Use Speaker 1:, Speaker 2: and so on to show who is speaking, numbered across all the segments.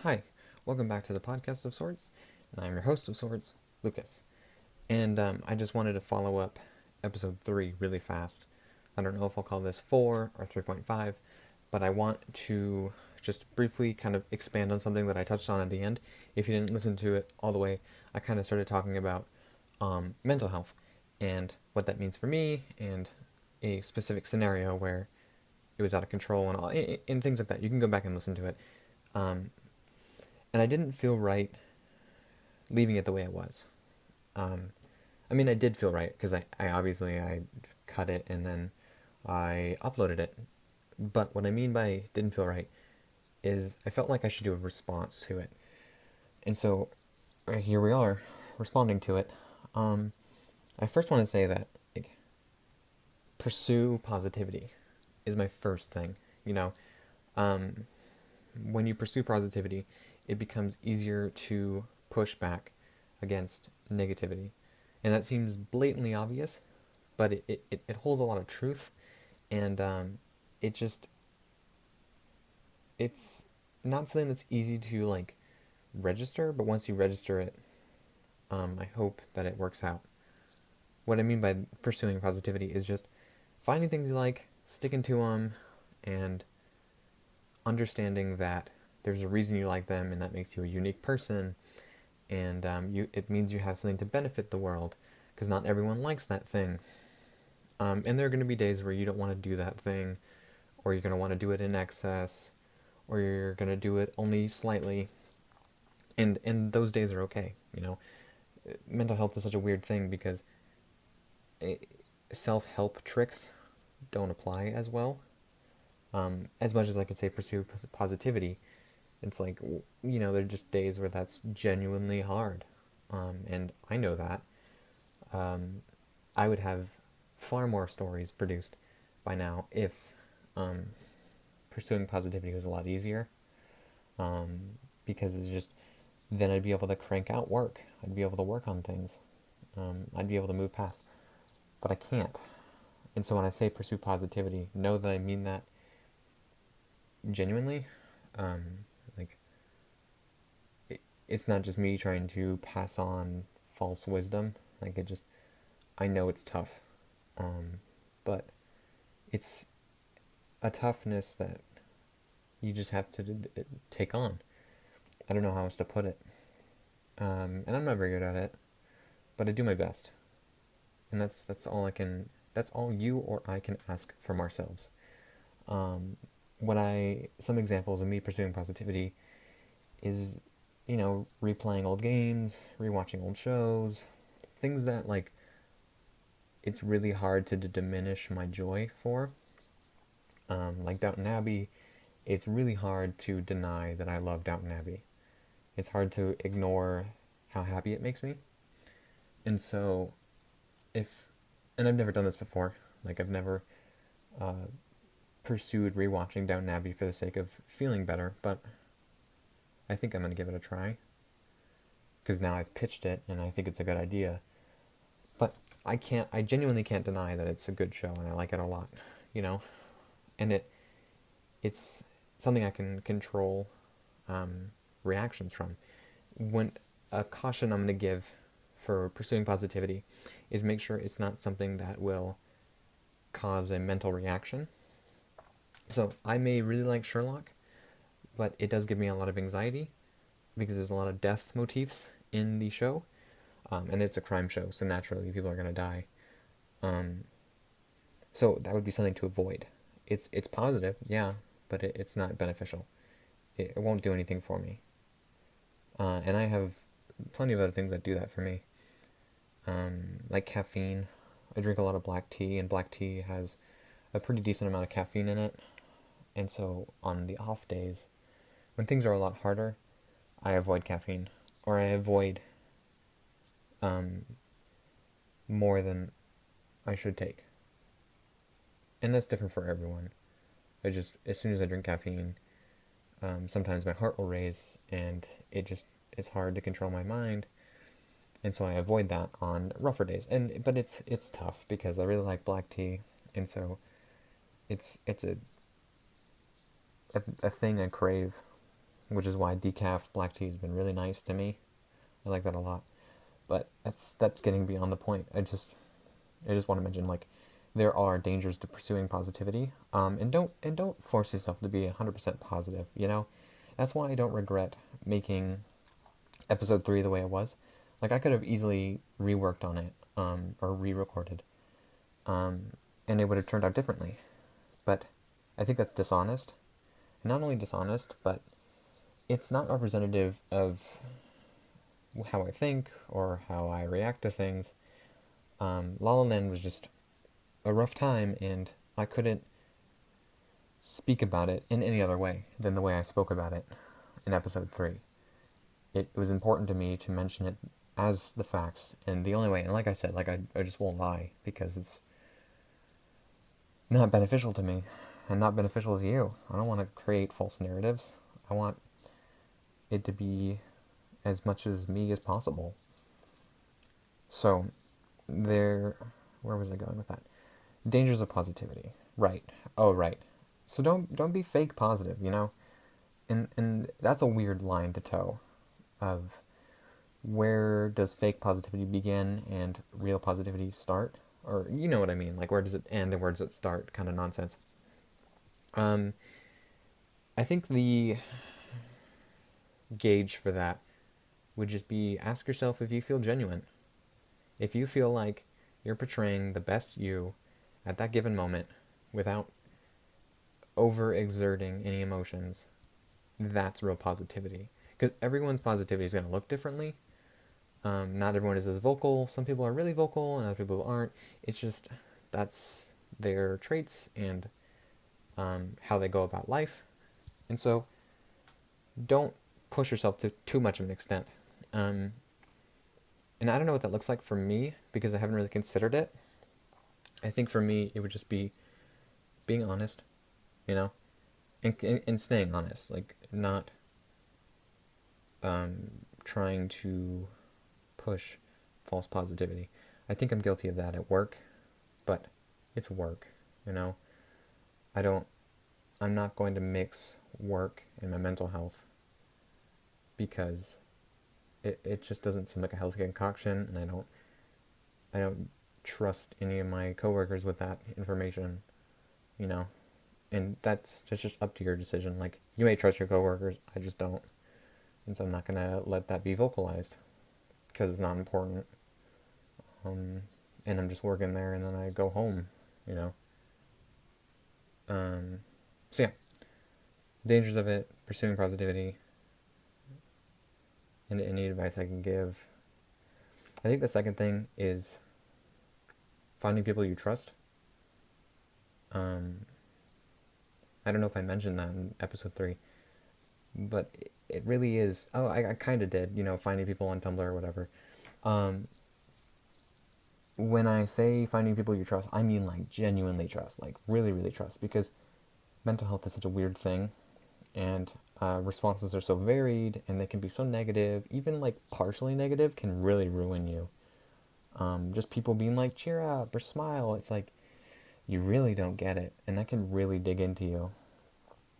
Speaker 1: Hi, welcome back to the podcast of sorts, and I'm your host of sorts, Lucas. And I just wanted to follow up episode 3 really fast. I don't know if I'll call this 4 or 3.5, but I want to just briefly kind of expand on something that I touched on at the end. If you didn't listen to it all the way, I kind of started talking about mental health and what that means for me, and a specific scenario where it was out of control and all, and things like that. You can go back and listen to it. Um, and I didn't feel right leaving it the way it was. Um, I mean, I did feel right because I obviously I cut it and then I uploaded it. But what I mean by didn't feel right is I felt like I should do a response to it. And so here we are, responding to it. Um, I first want to say that like, pursue positivity is my first thing. You know, um, when you pursue positivity, it becomes easier to push back against negativity. And that seems blatantly obvious, but it holds a lot of truth. And it just, it's not something that's easy to like register, but once you register it, I hope that it works out. What I mean by pursuing positivity is just finding things you like, sticking to them, and understanding that there's a reason you like them, and that makes you a unique person, and it means you have something to benefit the world, because not everyone likes that thing. And there are going to be days where you don't want to do that thing, or you're going to want to do it in excess, or you're going to do it only slightly, and those days are okay. You know, mental health is such a weird thing because self-help tricks don't apply as well. As much as I could say pursue positivity, it's like, there are just days where that's genuinely hard, and I know that. Um, I would have far more stories produced by now if um, pursuing positivity was a lot easier. Because it's just then I'd be able to crank out work. I'd be able to work on things. I'd be able to move past, but I can't. And so when I say pursue positivity, know that I mean that genuinely. Um, like it's not just me trying to pass on false wisdom. Like I know it's tough, but it's a toughness that you just have to take on. I don't know how else to put it. And I'm not very good at it, but I do my best. And that's all I can. That's all you or I can ask from ourselves. Um, some examples of me pursuing positivity is, replaying old games, rewatching old shows, things that like it's really hard to diminish my joy for. Like Downton Abbey, it's really hard to deny that I love Downton Abbey. It's hard to ignore how happy it makes me. And so, if, and I've never done this before, like I've never uh, pursued rewatching Downton Abbey for the sake of feeling better, but I think I'm going to give it a try. Because now I've pitched it and I think it's a good idea. But I genuinely can't deny that it's a good show and I like it a lot, you know? And it's something I can control reactions from. When a caution I'm going to give for pursuing positivity is make sure it's not something that will cause a mental reaction. So I may really like Sherlock, but it does give me a lot of anxiety because there's a lot of death motifs in the show, and it's a crime show, so naturally people are gonna die. Um, so that would be something to avoid. It's positive, yeah, but it's not beneficial. It won't do anything for me. And I have plenty of other things that do that for me, like caffeine. I drink a lot of black tea, and black tea has a pretty decent amount of caffeine in it. And so on the off days, when things are a lot harder, I avoid caffeine, or I avoid um, more than I should take. And that's different for everyone. As soon as I drink caffeine, sometimes my heart will race, and it's hard to control my mind, and so I avoid that on rougher days. But it's tough because I really like black tea, and so it's a thing I crave, which is why decaf black tea has been really nice to me. I like that a lot. But that's getting beyond the point. I just want to mention, like, there are dangers to pursuing positivity. And don't force yourself to be 100% positive. That's why I don't regret making episode 3 the way it was. Like, I could have easily reworked on it, or re-recorded, and it would have turned out differently. But I think that's dishonest. And not only dishonest, but it's not representative of how I think or how I react to things. La La Land was just a rough time, and I couldn't speak about it in any other way than the way I spoke about it in episode 3. It was important to me to mention it as the facts, and the only way, and like I said, like I just won't lie, because it's not beneficial to me, and not beneficial to you. I don't want to create false narratives. I want it to be as much as me as possible. So, where was I going with that? Dangers of positivity. Right. Oh, right. So don't be fake positive. And that's a weird line to toe of where does fake positivity begin and real positivity start? Or you know what I mean, like where does it end and where does it start kind of nonsense. I think the gauge for that would just be ask yourself if you feel genuine. If you feel like you're portraying the best you at that given moment without overexerting any emotions, that's real positivity. Because everyone's positivity is going to look differently. Not everyone is as vocal. Some people are really vocal and other people aren't. It's just that's their traits and how they go about life. And so don't push yourself to too much of an extent. And I don't know what that looks like for me because I haven't really considered it. I think for me, it would just be being honest, and staying honest, like not trying to push false positivity. I think I'm guilty of that at work, but it's work, I'm not going to mix work and my mental health because it just doesn't seem like a healthy concoction, and I don't trust any of my coworkers with that information, and that's just up to your decision. Like, you may trust your coworkers, I just don't, and so I'm not gonna let that be vocalized because it's not important. And I'm just working there, and then I go home, you know. So yeah, dangers of it, pursuing positivity, and any advice I can give. I think the second thing is finding people you trust. I don't know if I mentioned that in episode 3, but it really is. Oh, I kind of did, finding people on Tumblr or whatever. When I say finding people you trust, I mean like genuinely trust, like really, really trust, because mental health is such a weird thing, and responses are so varied, and they can be so negative. Even like partially negative can really ruin you. Just people being like, cheer up or smile, it's like you really don't get it, and that can really dig into you,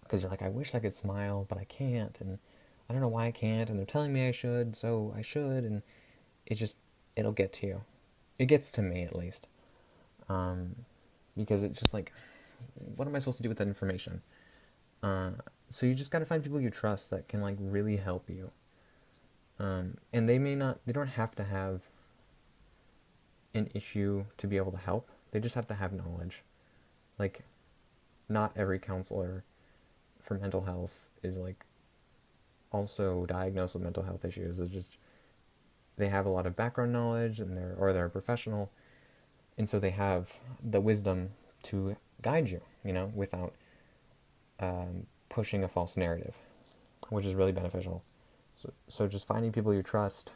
Speaker 1: because you're like, I wish I could smile, but I can't, and I don't know why I can't, and they're telling me I should, so I should, and it'll get to you. It gets to me, at least. Because it's just like, what am I supposed to do with that information? So you just gotta find people you trust that can like really help you. And they don't have to have an issue to be able to help. They just have to have knowledge. Like, not every counselor for mental health is like also diagnosed with mental health issues. It's just they have a lot of background knowledge, and they're a professional, and so they have the wisdom to guide you, without pushing a false narrative, which is really beneficial. So just finding people you trust,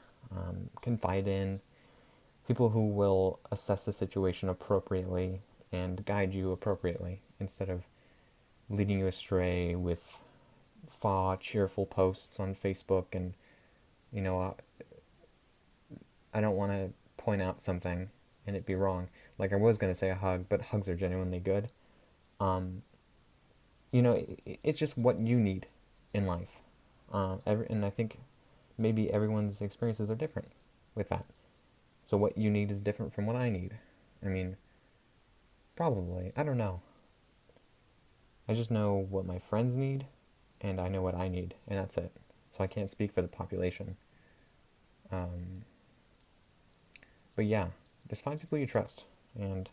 Speaker 1: confide in, people who will assess the situation appropriately and guide you appropriately, instead of leading you astray with cheerful posts on Facebook. And I don't want to point out something and it be wrong. Like, I was going to say a hug, but hugs are genuinely good. It's just what you need in life. And I think maybe everyone's experiences are different with that. So what you need is different from what I need. I mean, probably. I don't know. I just know what my friends need, and I know what I need, and that's it. So I can't speak for the population. Um, but yeah, just find people you trust and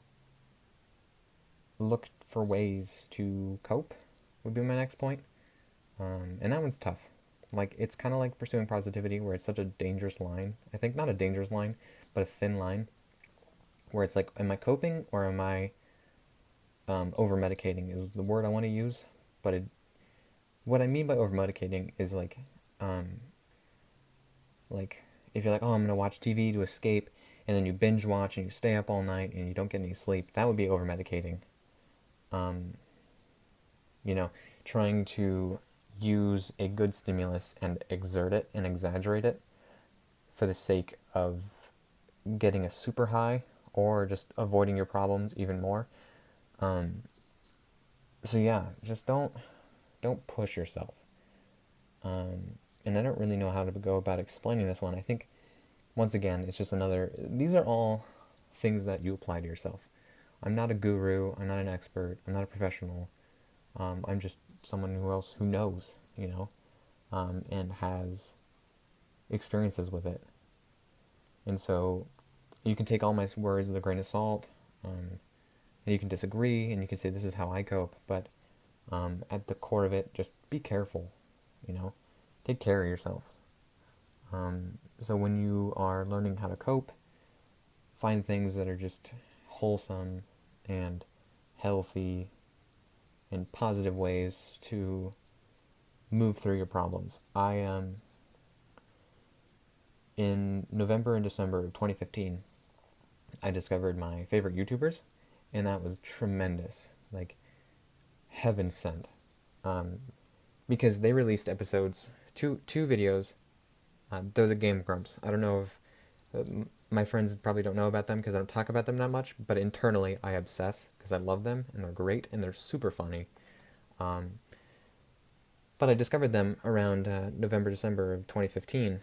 Speaker 1: look for ways to cope, would be my next point. And that one's tough. Like, it's kind of like pursuing positivity, where it's such a dangerous line. I think not a dangerous line, but a thin line, where it's like, am I coping or am I over medicating is the word I want to use. But what I mean by over medicating is um, like if you're like, oh, I'm gonna watch TV to escape, and then you binge watch and you stay up all night and you don't get any sleep, that would be over medicating. Um, you know, trying to use a good stimulus and exert it and exaggerate it for the sake of getting a super high or just avoiding your problems even more. Um, so yeah, just don't push yourself. And I don't really know how to go about explaining this one. I think once again, it's just another. These are all things that you apply to yourself. I'm not a guru. I'm not an expert. I'm not a professional. I'm just someone who knows, and has experiences with it. And so you can take all my words with a grain of salt, and you can disagree, and you can say this is how I cope. But at the core of it, just be careful. You know, take care of yourself. So when you are learning how to cope, find things that are just wholesome and healthy and positive ways to move through your problems. In November and December of 2015, I discovered my favorite YouTubers, and that was tremendous, like heaven sent, um, because they released episodes, two videos. They're the Game Grumps. I don't know if my friends probably don't know about them because I don't talk about them that much, but internally I obsess because I love them and they're great and they're super funny. Um, but I discovered them around November, December of 2015,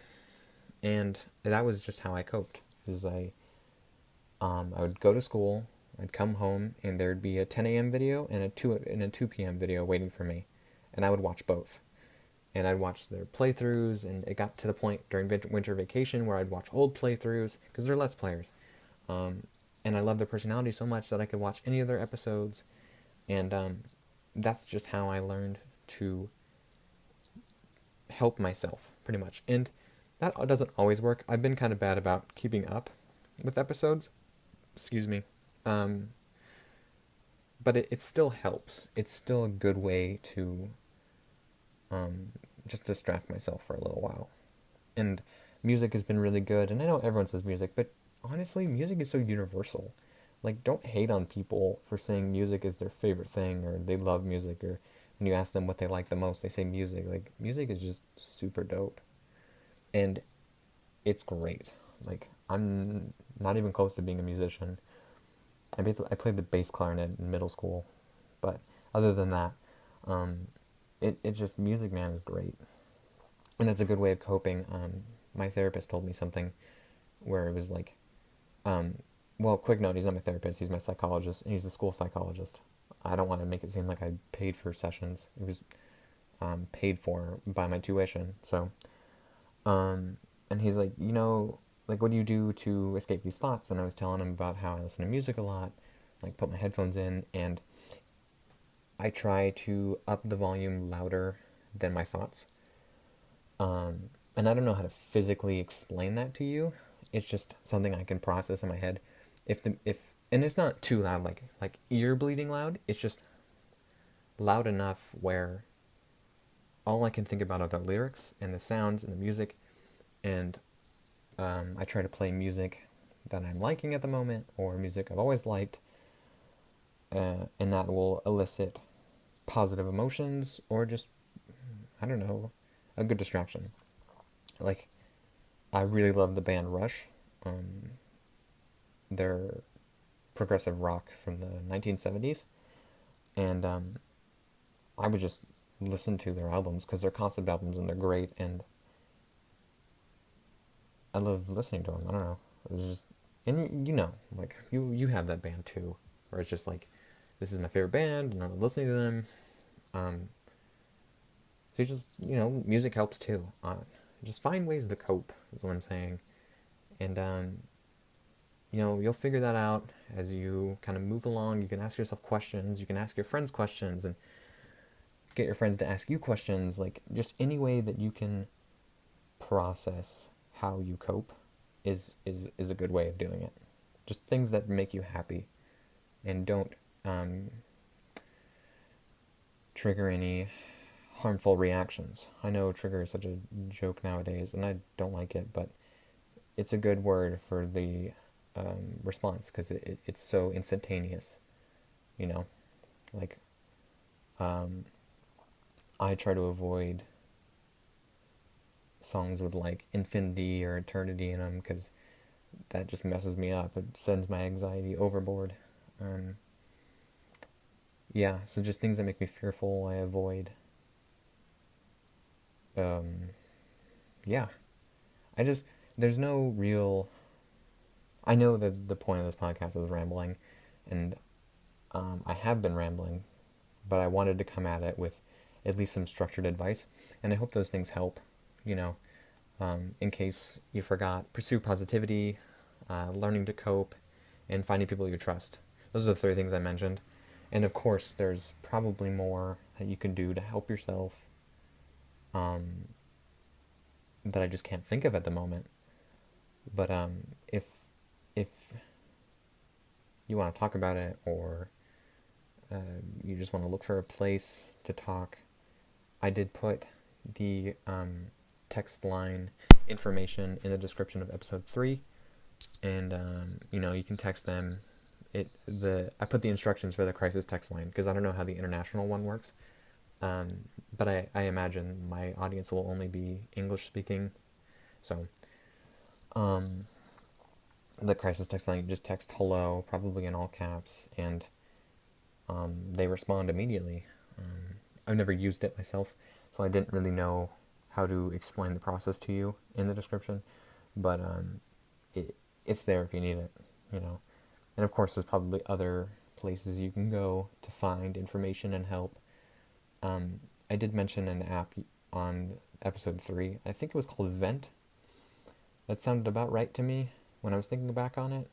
Speaker 1: and that was just how I coped. Is I would go to school, I'd come home, and there'd be a 10 a.m. video and a 2 p.m. video waiting for me, and I would watch both. And I'd watch their playthroughs, and it got to the point during winter vacation where I'd watch old playthroughs because they're Let's Players. Um, and I love their personality so much that I could watch any of their episodes, and that's just how I learned to help myself, pretty much. And that doesn't always work. I've been kind of bad about keeping up with episodes. Excuse me. Um, but it still helps. It's still a good way to just distract myself for a little while. And music has been really good. And I know everyone says music, but honestly, music is so universal. Like, don't hate on people for saying music is their favorite thing or they love music, or when you ask them what they like the most, they say music. Like, music is just super dope. And it's great. Like, I'm not even close to being a musician. I played the bass clarinet in middle school, but other than that, um, it just music, man, is great, and that's a good way of coping. My therapist told me something where it was like, um, well, quick note, he's not my therapist, he's my psychologist, and he's a school psychologist. I don't want to make it seem like I paid for sessions. It was paid for by my tuition. So, and he's like, like, what do you do to escape these thoughts? And I was telling him about how I listen to music a lot, like put my headphones in, and I try to up the volume louder than my thoughts. And I don't know how to physically explain that to you. It's just something I can process in my head. And it's not too loud, like ear bleeding loud. It's just loud enough where all I can think about are the lyrics and the sounds and the music. And I try to play music that I'm liking at the moment, or music I've always liked, and that will elicit positive emotions or just, I don't know, a good distraction. Like, I really love the band Rush. They're progressive rock from the 1970s, and I would just listen to their albums because they're concept albums and they're great, and I love listening to them. I don't know. It's just, and like you have that band too, where it's just like, this is my favorite band, and I'm listening to them. So you just, music helps too. Just find ways to cope is what I'm saying, and you'll figure that out as you kind of move along. You can ask yourself questions. You can ask your friends questions, and get your friends to ask you questions. Like, just any way that you can process how you cope is a good way of doing it. Just things that make you happy, and don't trigger any harmful reactions. I know trigger is such a joke nowadays, and I don't like it, but it's a good word for the response, because it's so instantaneous. Like, I try to avoid songs with like infinity or eternity in them, because that just messes me up. It sends my anxiety overboard. Yeah, so just things that make me fearful, I avoid. Yeah, there's no real. I know that the point of this podcast is rambling, and I have been rambling, but I wanted to come at it with at least some structured advice, and I hope those things help. In case you forgot, pursue positivity, learning to cope, and finding people you trust. Those are the 3 things I mentioned. And of course, there's probably more that you can do to help yourself that I just can't think of at the moment. But if you want to talk about it, or you just want to look for a place to talk, I did put the text line information in the description of episode 3, and you can text them. I put the instructions for the crisis text line because I don't know how the international one works, but I imagine my audience will only be English speaking, so the crisis text line, you just text hello, probably in all caps, and they respond immediately. I've never used it myself, so I didn't really know how to explain the process to you in the description, but it's there if you need it, And of course, there's probably other places you can go to find information and help. I did mention an app on episode 3. I think it was called Vent. That sounded about right to me when I was thinking back on it.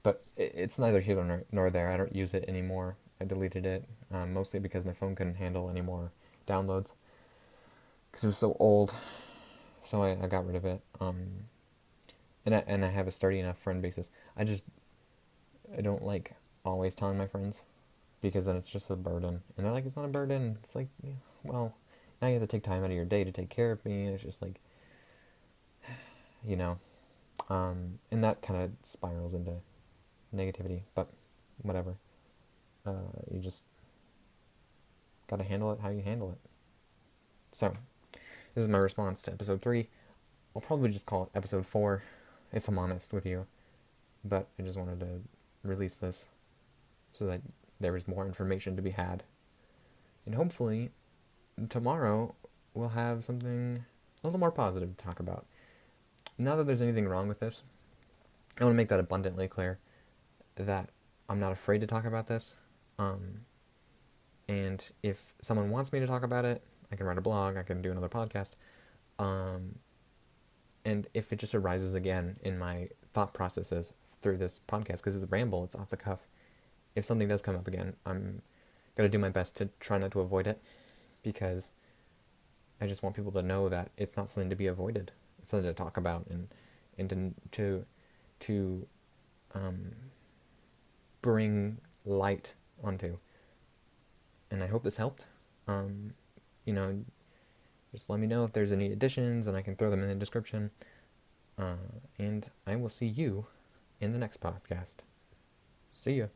Speaker 1: But it's neither here nor there. I don't use it anymore. I deleted it, mostly because my phone couldn't handle any more downloads, because it was so old. So I got rid of it. And I have a sturdy enough friend basis. I don't like always telling my friends, because then it's just a burden. And they're like, it's not a burden. It's like, yeah, well, now you have to take time out of your day to take care of me. And it's just like, and that kind of spirals into negativity. But whatever. You just gotta handle it how you handle it. So, this is my response to episode 3. I'll probably just call it episode 4, if I'm honest with you. But I just wanted to release this so that there is more information to be had. And hopefully, tomorrow we'll have something a little more positive to talk about. Not that there's anything wrong with this. I want to make that abundantly clear, that I'm not afraid to talk about this. And if someone wants me to talk about it, I can write a blog, I can do another podcast. And if it just arises again in my thought processes through this podcast, because it's a ramble, it's off the cuff, if something does come up again, I'm going to do my best to try not to avoid it, because I just want people to know that it's not something to be avoided. It's something to talk about and to bring light onto. And I hope this helped. Just let me know if there's any additions, and I can throw them in the description. And I will see you in the next podcast. See ya.